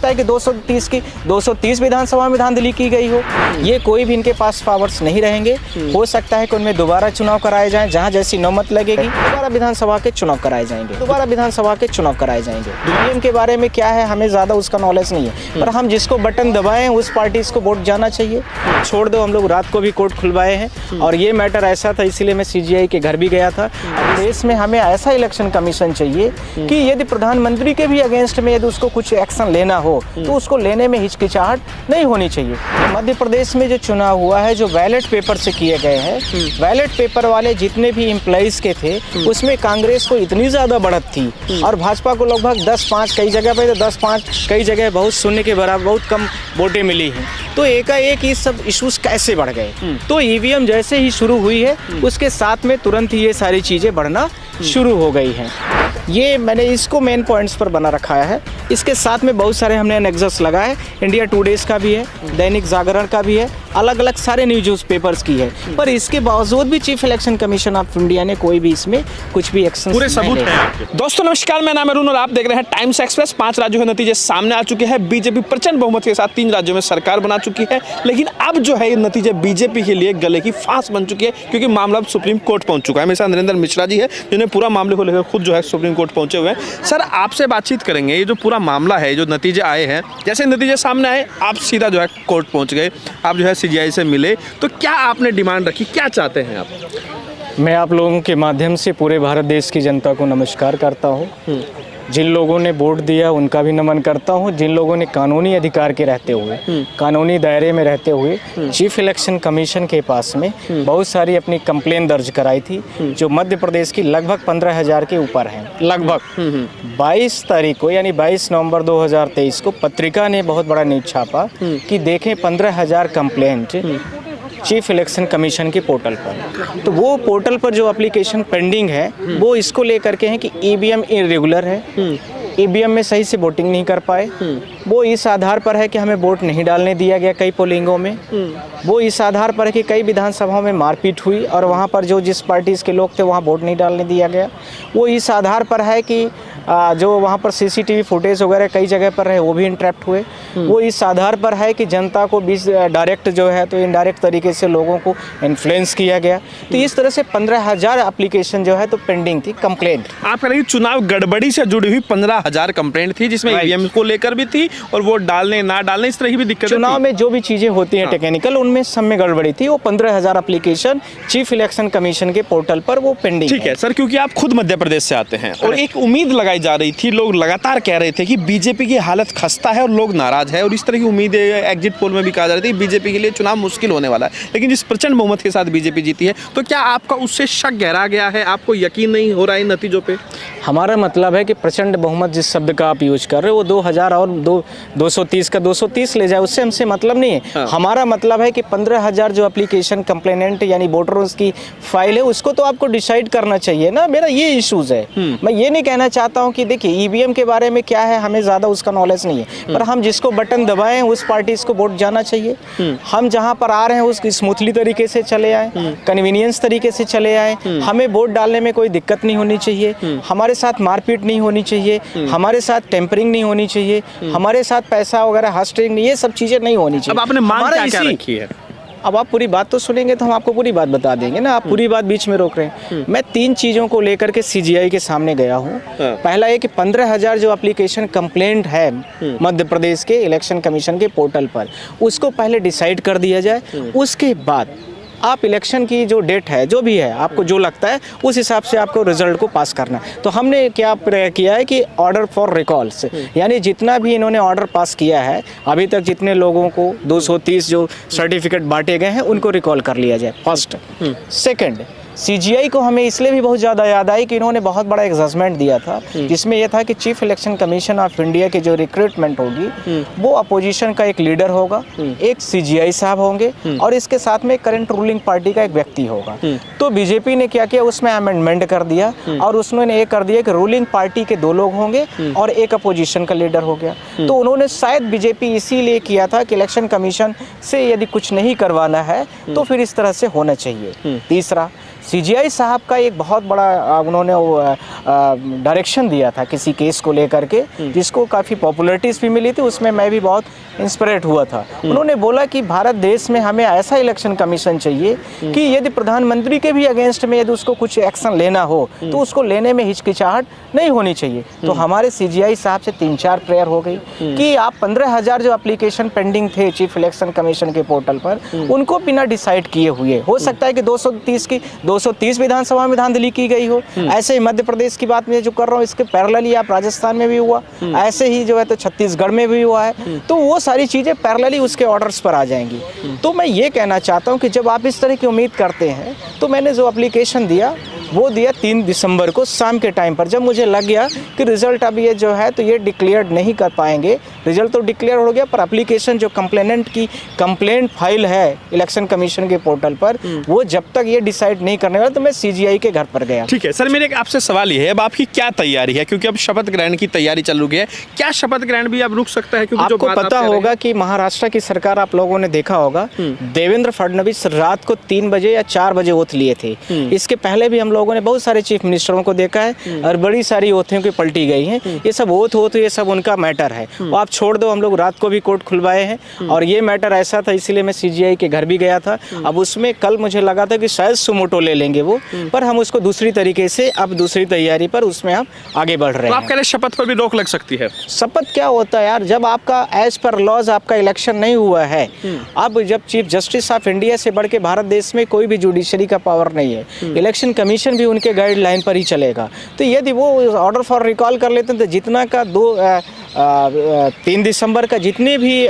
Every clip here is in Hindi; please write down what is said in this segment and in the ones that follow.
सकता है कि 230 विधानसभा में धांधली की गई हो, ये कोई भी इनके पास पावर्स नहीं रहेंगे। हो सकता है कि उनमें दोबारा चुनाव कराए जाएं, जहां जैसी नौबत लगेगी दोबारा विधानसभा के चुनाव कराए जाएंगे। ईवीएम के बारे में क्या है, हमें ज़्यादा उसका नॉलेज नहीं है, पर हम जिसको बटन दबाएं उस पार्टी को वोट जाना चाहिए। छोड़ दो, हम लोग रात को भी कोर्ट खुलवाए हैं और ये मैटर ऐसा था इसीलिए मैं सीजीआई के घर भी गया था। देश में हमें ऐसा इलेक्शन कमीशन चाहिए कि यदि प्रधानमंत्री के भी अगेंस्ट में यदि उसको कुछ एक्शन लेना हो तो उसको लेने में हिचकिचाहट नहीं होनी चाहिए। मध्य प्रदेश में जो चुनाव हुआ है, जो बैलेट पेपर से किए गए हैं, बैलेट पेपर वाले जितने भी एम्प्लॉइज के थे उसमें कांग्रेस को इतनी ज़्यादा बढ़त थी और भाजपा को लगभग 10-5 कई जगह पे तो 10-5 कई जगह बहुत शून्य के बराबर बहुत कम वोटें मिली हैं। तो एकाएक ये सब इश्यूज कैसे बढ़ गए? तो ईवीएम जैसे ही शुरू हुई है उसके साथ में तुरंत ही ये सारी चीज़ें बढ़ना शुरू हो गई हैं। ये मैंने इसको मेन पॉइंट्स पर बना रखा है। इसके साथ में बहुत सारे हमने नेक्सस लगाए, इंडिया टुडेज का भी है, दैनिक जागरण का भी है, अलग अलग सारे न्यूज पेपर्स की है, पर इसके बावजूद भी chief election commission of India ने कोई भी इसमें कुछ भी एक्शन पूरे सबूत है। दोस्तों नमस्कार, मेरा नाम है अरुण और आप देख रहे हैं टाइम्स एक्सप्रेस। 5 राज्यों के नतीजे सामने आ चुके हैं। बीजेपी प्रचंड बहुमत के साथ 3 राज्यों में सरकार बना चुकी है, लेकिन अब जो है ये नतीजे बीजेपी के लिए गले की फांस बन चुकी है, क्योंकि मामला अब सुप्रीम कोर्ट पहुंच चुका है। मेरे साथ नरेंद्र मिश्रा जी है जिन्हें पूरा मामले को लेकर खुद जो है सुप्रीम कोर्ट पहुंचे हुए हैं। सर, आपसे बातचीत करेंगे। ये जो पूरा मामला है, जो नतीजे आए हैं, जैसे नतीजे सामने आए आप सीधा जो है कोर्ट पहुंच गए, आप जो है सीजीआई से मिले, तो क्या आपने डिमांड रखी, क्या चाहते हैं आप? मैं आप लोगों के माध्यम से पूरे भारत देश की जनता को नमस्कार करता हूँ। जिन लोगों ने वोट दिया उनका भी नमन करता हूँ। जिन लोगों ने कानूनी अधिकार के रहते हुए, कानूनी दायरे में रहते हुए चीफ इलेक्शन कमीशन के पास में बहुत सारी अपनी कंप्लेन दर्ज कराई थी, जो मध्य प्रदेश की लगभग 15,000 के ऊपर हैं। लगभग 22 तारीख को यानी 22 नवंबर 2023 को पत्रिका ने बहुत बड़ा न्यूज छापा कि देखें 15,000 कंप्लेंट चीफ इलेक्शन कमीशन के पोर्टल पर। तो वो पोर्टल पर जो एप्लीकेशन पेंडिंग है वो इसको लेकर के हैं कि ईवीएम इरेगुलर है, ईवीएम में सही से वोटिंग नहीं कर पाए। वो इस आधार पर है कि हमें वोट नहीं डालने दिया गया कई पोलिंगों में। वो इस आधार पर है कि कई विधानसभाओं में मारपीट हुई और वहाँ पर जो जिस पार्टी के लोग थे वहाँ वोट नहीं डालने दिया गया। वो इस आधार पर है कि जो वहाँ पर सीसीटीवी फुटेज वगैरह कई जगह पर रहे वो भी इंटरप्ट हुए। वो इस आधार पर है कि जनता को बीच डायरेक्ट जो है तो इनडायरेक्ट तरीके से लोगों को इन्फ्लुएंस किया गया। तो इस तरह से 15,000 एप्लीकेशन जो है तो पेंडिंग थी कंप्लेंट। आप कह रहे हैं चुनाव गड़बड़ी से जुड़ी हुई 15,000 कंप्लेंट थी, जिसमें ईवीएम को लेकर भी थी और वोट डालने ना डालने इस तरह की भी दिक्कत। चुनाव में जो भी चीजें होती हैं टेक्निकल, उनमें सब में गड़बड़ी थी। वो 15,000 एप्लीकेशन चीफ इलेक्शन कमीशन के पोर्टल पर वो पेंडिंग। ठीक है सर, क्योंकि आप खुद मध्य प्रदेश से आते हैं और एक उम्मीद लगाई जा रही थी, लोग लगातार कह रहे थे कि बीजेपी की हालत खस्ता है और लोग नाराज है, और इस तरह की उम्मीद एग्जिट पोल में भी कहा जा रही थी बीजेपी के लिए चुनाव मुश्किल होने वाला है, लेकिन जिस प्रचंड बहुमत के साथ बीजेपी जीती है, तो क्या आपका उससे शक गहरा गया है? आपको यकीन नहीं हो रहा है नतीजों पे? हमारा मतलब है कि प्रचंड बहुमत जिस शब्द का आप यूज कर रहे हो वो 2000 और 230 का 230 ले जाए, उससे हमसे मतलब नहीं है। हाँ। हमारा मतलब है कि 15,000 जो एप्लीकेशन कंप्लेनेंट यानी वोटरों की फाइल है उसको तो आपको डिसाइड करना चाहिए ना। मेरा ये इश्यूज है। मैं ये नहीं कहना चाहता हूँ कि देखिए ईवीएम के बारे में क्या है, हमें ज़्यादा उसका नॉलेज नहीं है, पर हम जिसको बटन दबाएं उस पार्टी को वोट जाना चाहिए। हम जहाँ पर आ रहे हैं उसकी स्मूथली तरीके से चले आए, कन्वीनियंस तरीके से चले आए। हमें वोट डालने में कोई दिक्कत नहीं होनी चाहिए, हमारे साथ मारपीट नहीं होनी चाहिए, हमारे साथ टेम्परिंग नहीं होनी चाहिए, हमारे साथ पैसा वगैरह हस्टिंग नहीं, ये सब चीज़ें नहीं होनी चाहिए। अब आपने मांग क्या रखी है? अब आप पूरी बात तो सुनेंगे तो हम आपको पूरी बात बता देंगे ना। आप पूरी बात बीच में रोक रहे हैं। मैं 3 चीज़ों को लेकर के सीजीआई के सामने गया हूँ। पहला ये कि 15,000 जो एप्लीकेशन कंप्लेंट है मध्य प्रदेश के इलेक्शन कमीशन के पोर्टल पर, उसको पहले डिसाइड कर दिया जाए। उसके बाद आप इलेक्शन की जो डेट है, जो भी है, आपको जो लगता है उस हिसाब से आपको रिजल्ट को पास करना है। तो हमने क्या किया है कि ऑर्डर फॉर रिकॉल्स, यानी जितना भी इन्होंने ऑर्डर पास किया है अभी तक, जितने लोगों को 230 जो सर्टिफिकेट बांटे गए हैं उनको रिकॉल कर लिया जाए। फर्स्ट। सेकंड, सीजीआई को हमें इसलिए भी बहुत ज़्यादा याद आई कि इन्होंने बहुत बड़ा एक जजमेंट दिया था, जिसमें यह था कि chief election commission of India की जो रिक्रूटमेंट होगी वो अपोजिशन का एक लीडर होगा, एक सीजीआई साहब होंगे और इसके साथ में करंट रूलिंग पार्टी का एक व्यक्ति होगा। तो बीजेपी ने क्या किया, उसमें अमेंडमेंट कर दिया और उसने ये कर दिया कि रूलिंग पार्टी के 2 लोग होंगे और एक अपोजिशन का लीडर हो गया। तो उन्होंने शायद बीजेपी इसीलिए किया था कि इलेक्शन कमीशन से यदि कुछ नहीं करवाना है तो फिर इस तरह से होना चाहिए। तीसरा, सीजीआई साहब का एक बहुत बड़ा उन्होंने डायरेक्शन दिया था किसी केस को लेकर के, जिसको काफ़ी पॉपुलरिटीज़ भी मिली थी, उसमें मैं भी बहुत इंस्पायर्ड हुआ था। उन्होंने बोला कि भारत देश में हमें ऐसा इलेक्शन कमीशन चाहिए कि यदि प्रधानमंत्री के भी अगेंस्ट में यदि उसको कुछ एक्शन लेना हो तो उसको लेने में हिचकिचाहट नहीं होनी चाहिए। तो हमारे सीजीआई साहब से 3-4 प्रेयर हो गई कि आप 15,000 जो एप्लीकेशन पेंडिंग थे चीफ इलेक्शन कमीशन के पोर्टल पर, उनको बिना डिसाइड किए हुए, हो सकता है कि 230 विधानसभा में धांधली की गई हो। ऐसे ही मध्य प्रदेश की बात मैं जो कर रहा हूँ, इसके पैरेलली आप राजस्थान में भी हुआ, ऐसे ही जो है तो छत्तीसगढ़ में भी हुआ है। तो वो सारी चीज़ें पैरेलली उसके ऑर्डर्स पर आ जाएंगी। तो मैं ये कहना चाहता हूँ कि जब आप इस तरह की उम्मीद करते हैं, तो मैंने जो एप्लीकेशन दिया वो दिया 3 दिसंबर को शाम के टाइम पर, जब मुझे लग गया कि रिजल्ट अब ये जो है तो ये डिक्लेयर नहीं कर पाएंगे। रिजल्ट तो डिक्लेयर हो गया, पर एप्लीकेशन जो कंप्लेनेंट की कंप्लेंट फाइल है इलेक्शन कमीशन के पोर्टल पर, वो जब तक ये डिसाइड नहीं करने वाला, तो मैं सीजीआई के घर पर गया। ठीक है सर, मेरे आपसे सवाल ये है, अब आपकी क्या तैयारी है, क्योंकि अब शपथ ग्रहण की तैयारी चल रही है, क्या शपथ ग्रहण भी अब रुक सकता है? क्योंकि आपको पता होगा कि महाराष्ट्र की सरकार, आप लोगों ने देखा होगा, देवेंद्र फडणवीस रात को 3 बजे या 4 बजे ओथ लिए थे। इसके पहले भी हम लोगों ने बहुत सारे चीफ मिनिस्टरों को देखा है और बड़ी सारी ओथें की पलटी गई हैं। ये सब ओथ ये सब उनका मैटर है, वो आप छोड़ दो। हम लोग रात को भी कोर्ट खुलवाए हैं और ये मैटर ऐसा था, इसीलिए मैं सीजीआई के घर भी गया था। अब उसमें कल मुझे लगा था कि शायद सुमोटो ले लेंगे वो, पर हम उसको दूसरी तरीके से, अब दूसरी तैयारी पर उसमें हम आगे बढ़ रहे हैं। आप कह रहे शपथ पर भी रोक लग सकती है? शपथ क्या होता है यार, जब आपका एज पर लॉज आपका इलेक्शन नहीं हुआ है। अब जब चीफ जस्टिस ऑफ इंडिया से बढ़ के भारत देश में कोई भी जुडिशरी का पावर नहीं है, इलेक्शन कमीशन भी उनके गाइडलाइन पर ही चलेगा। तो यदि वो ऑर्डर फॉर रिकॉल कर लेते हैं तो जितना का 3 दिसंबर का जितने भी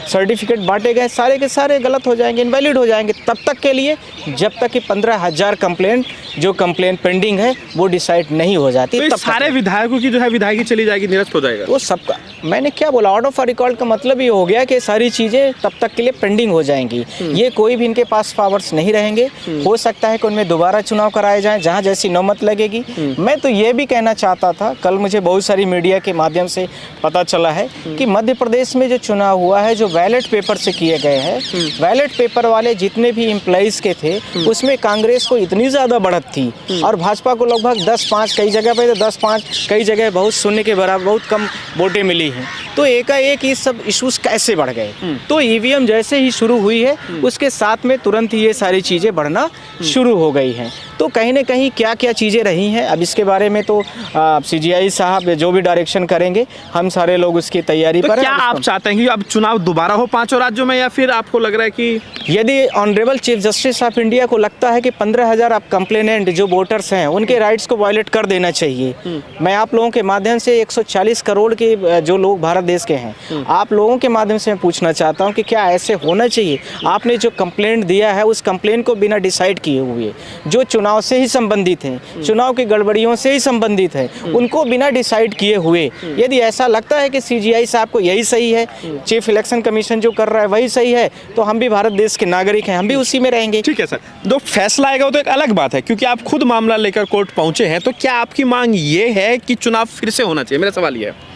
सर्टिफिकेट बांटे गए सारे के सारे गलत हो जाएंगे, इनवैलिड हो जाएंगे, तब तक के लिए, जब तक कि 15,000 कंप्लेंट पेंडिंग है वो डिसाइड नहीं हो जाती। तो तब सारे विधायकों की जो है विधायकी चली जाएगी, निरस्त हो जाएगा वो सबका। मैंने क्या बोला, ऑर्डर फॉर रिकॉल का मतलब ये हो गया कि सारी चीज़ें तब तक के लिए पेंडिंग हो जाएंगी। ये कोई भी इनके पास पावर्स नहीं रहेंगे। हो सकता है कि उनमें दोबारा चुनाव कराए जाएं जहाँ जैसी नौबत लगेगी। मैं तो ये भी कहना चाहता था, कल मुझे बहुत सारी मीडिया के माध्यम से पता चला है कि मध्य प्रदेश में जो चुनाव हुआ है, जो बैलेट पेपर से किए गए हैं, बैलेट पेपर वाले जितने भी एम्प्लॉइज के थे, उसमें कांग्रेस को इतनी ज़्यादा बढ़त थी और भाजपा को लगभग 10-5, कई जगह पे तो 10-5, कई जगह बहुत शून्य के बराबर बहुत कम वोटें मिली हैं। तो एकाएक ये सब इश्यूज कैसे बढ़ गए? तो ईवीएम जैसे ही शुरू हुई है, उसके साथ में तुरंत ही ये सारी चीज़ें बढ़ना शुरू हो गई हैं। तो कहीं ना कहीं क्या क्या चीज़ें रही हैं, अब इसके बारे में तो सीजीआई साहब जो भी डायरेक्शन करेंगे, हम सारे लोग उसकी तैयारी पर हैं। क्या आप चाहते हैं कि अब चुनाव दोबारा हो 5 राज्यों में, या फिर आपको लग रहा है कि यदि honourable chief justice of India को लगता है कि 15,000 आप कंप्लेनेंट जो वोटर्स हैं उनके राइट्स को वायलेट कर देना चाहिए, मैं आप लोगों के माध्यम से 140 करोड़ के जो लोग भारत देश के हैं, आप लोगों के माध्यम से मैं पूछना चाहता हूं कि क्या ऐसे होना चाहिए? आपने जो कंप्लेंट दिया है उस कंप्लेंट को बिना डिसाइड किए हुए, जो चुनाव से ही संबंधित हैं, चुनाव की गड़बड़ियों से ही संबंधित है, उनको बिना डिसाइड किए हुए, यदि ऐसा लगता है कि सीजीआई साहब को यही सही है, चीफ इलेक्शन कमीशन जो कर रहा है वही सही है, तो हम भी भारत देश के नागरिक हैं, हम भी उसी में रहेंगे। ठीक है सर, जो फैसला आएगा वो तो एक अलग बात है, क्योंकि आप खुद मामला लेकर कोर्ट पहुंचे हैं। तो क्या आपकी मांग ये है कि चुनाव फिर से होना चाहिए? मेरा सवाल ये है।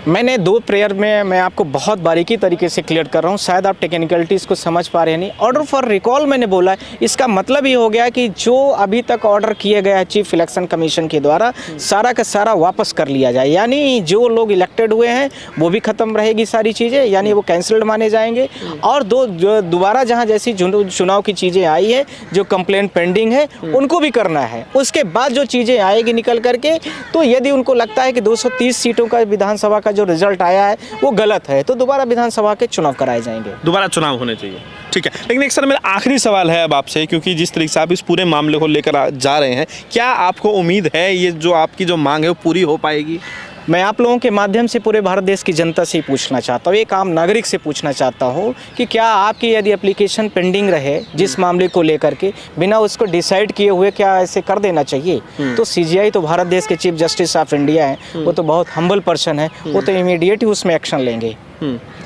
मैंने 2 प्रेयर में मैं आपको बहुत बारीकी तरीके से क्लियर कर रहा हूँ, शायद आप टेक्निकलिटीज़ को समझ पा रहे हैं नहीं। ऑर्डर फॉर रिकॉल मैंने बोला, इसका मतलब ये हो गया कि जो अभी तक ऑर्डर किए गए हैं चीफ इलेक्शन कमीशन के द्वारा, सारा का सारा वापस कर लिया जाए। यानी जो लोग इलेक्टेड हुए हैं वो भी ख़त्म रहेगी सारी चीज़ें, यानी वो कैंसल्ड माने जाएंगे। और दोबारा जहाँ जैसी चुनाव की चीज़ें आई है, जो कंप्लेंट पेंडिंग है, उनको भी करना है। उसके बाद जो चीज़ें आएगी निकल करके, तो यदि उनको लगता है कि 230 सीटों का विधानसभा का जो रिजल्ट आया है वो गलत है, तो दोबारा विधानसभा के चुनाव कराए जाएंगे, दोबारा चुनाव होने चाहिए। ठीक है, लेकिन एक सर मेरा आखिरी सवाल है अब आपसे, क्योंकि जिस तरीके से आप इस पूरे मामले को लेकर जा रहे हैं, क्या आपको उम्मीद है ये जो आपकी जो मांग है वो पूरी हो पाएगी? मैं आप लोगों के माध्यम से पूरे भारत देश की जनता से ही पूछना चाहता हूँ, एक आम नागरिक से पूछना चाहता हूँ कि क्या आपकी यदि एप्लीकेशन पेंडिंग रहे जिस मामले को लेकर के, बिना उसको डिसाइड किए हुए क्या ऐसे कर देना चाहिए? तो सीजीआई तो भारत देश के चीफ जस्टिस ऑफ इंडिया हैं, वो तो बहुत हम्बल पर्सन है, वो तो इमीडिएट ही उसमें एक्शन लेंगे।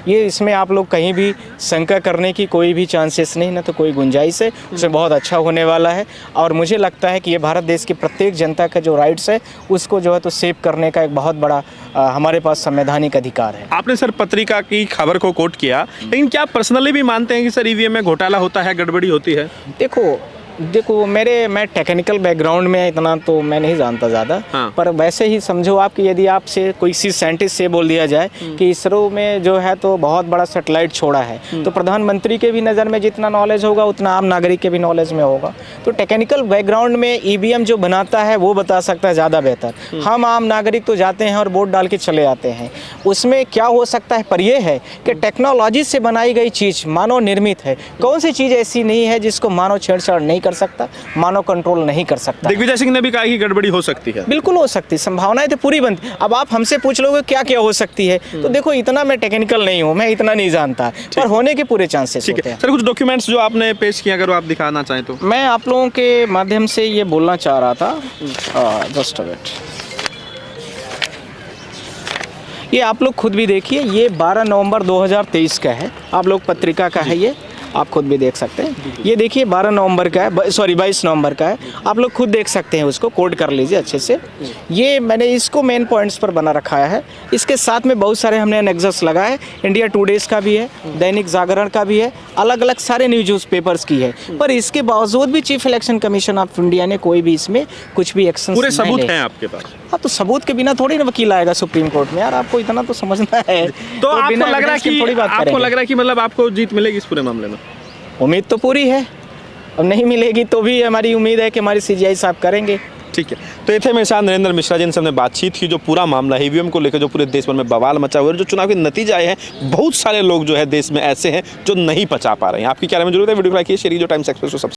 ये इसमें आप लोग कहीं भी शंका करने की कोई भी चांसेस नहीं, ना तो कोई गुंजाइश है, उसमें बहुत अच्छा होने वाला है। और मुझे लगता है कि ये भारत देश की प्रत्येक जनता का जो राइट्स है उसको जो है तो सेव करने का एक बहुत बड़ा हमारे पास संवैधानिक अधिकार है। आपने सर पत्रिका की खबर को कोट किया, लेकिन क्या आप पर्सनली भी मानते हैं कि सर ईवीएम में घोटाला होता है, गड़बड़ी होती है? देखो, देखो मैं टेक्निकल बैकग्राउंड में इतना तो मैं नहीं जानता ज़्यादा, हाँ। पर वैसे ही समझो आप कि यदि आपसे कोई सी साइंटिस्ट से बोल दिया जाए कि इसरो में जो है तो बहुत बड़ा सैटेलाइट छोड़ा है, तो प्रधानमंत्री के भी नज़र में जितना नॉलेज होगा उतना आम नागरिक के भी नॉलेज में होगा। तो टेक्निकल बैकग्राउंड में ईवीएम जो बनाता है वो बता सकता है ज़्यादा बेहतर। हम आम नागरिक तो जाते हैं और वोट डाल के चले आते हैं। उसमें क्या हो सकता है, पर यह है कि टेक्नोलॉजी से बनाई गई चीज़ मानव निर्मित है। कौन सी चीज़ ऐसी नहीं है जिसको मानव छेड़छाड़ नहीं कर सकता, मानव कंट्रोल नहीं कर सकता। दिग्विजय सिंह ने भी कहा कि गड़बड़ी हो सकती है। बिल्कुल हो सकती, संभावनाएं तो पूरी बनती। अब आप हमसे पूछ लोगे क्या क्या हो सकती है, तो देखो इतना मैं टेक्निकल नहीं हूँ, मैं इतना नहीं जानता, पर होने के पूरे चांसेस ठीक होते है हैं। सर, कुछ डॉक्यूमेंट्स जो आपने पेश किए अगर वो आप दिखाना चाहें तो। मैं आप लोगों के माध्यम से ये बोलना चाह रहा था, जस्ट अ मिनट, ये आप लोग खुद भी देखिए, ये 12 नवंबर 2023 का है, आप लोग पत्रिका का है, ये आप खुद भी देख सकते हैं। ये देखिए 12 नवंबर का है, सॉरी 22 नवंबर का है, आप लोग खुद देख सकते हैं, उसको कोड कर लीजिए अच्छे से। ये मैंने इसको मेन पॉइंट्स पर बना रखा है। इसके साथ में बहुत सारे हमने एनेक्सस लगाए, इंडिया टुडेज का भी है, दैनिक जागरण का भी है, अलग अलग सारे न्यूज़ पेपर्स की है। पर इसके बावजूद भी chief election commission of India ने कोई भी इसमें कुछ भी एक्शन पूरे सबूत हैं आपके पास? हाँ, तो सबूत के बिना थोड़ी ना वकील आएगा सुप्रीम कोर्ट में, यार आपको इतना तो समझना है। तो आपको बिना लग रहा है evidence के कि थोड़ी बात आपको करेंगे। लग रहा है कि मतलब आपको जीत मिलेगी इस पूरे मामले में? उम्मीद तो पूरी है, अब नहीं मिलेगी तो भी हमारी उम्मीद है कि हमारी सीजीआई साहब करेंगे। ठीक है, तो ये थे मेरे साथ नरेंद्र मिश्रा, जिनसे हमने बातचीत की, जो पूरा मामला ईवीएम को लेकर जो पूरे देश भर में बवाल मचा हुआ है, जो चुनाव के नतीजे आए हैं, बहुत सारे लोग जो है देश में ऐसे हैं जो नहीं पचा पा रहे हैं। आपकी क्या राय में जरूर है, वीडियो को लाइक कीजिए, शेयर कीजिए, टाइम्स एक्सप्रेस को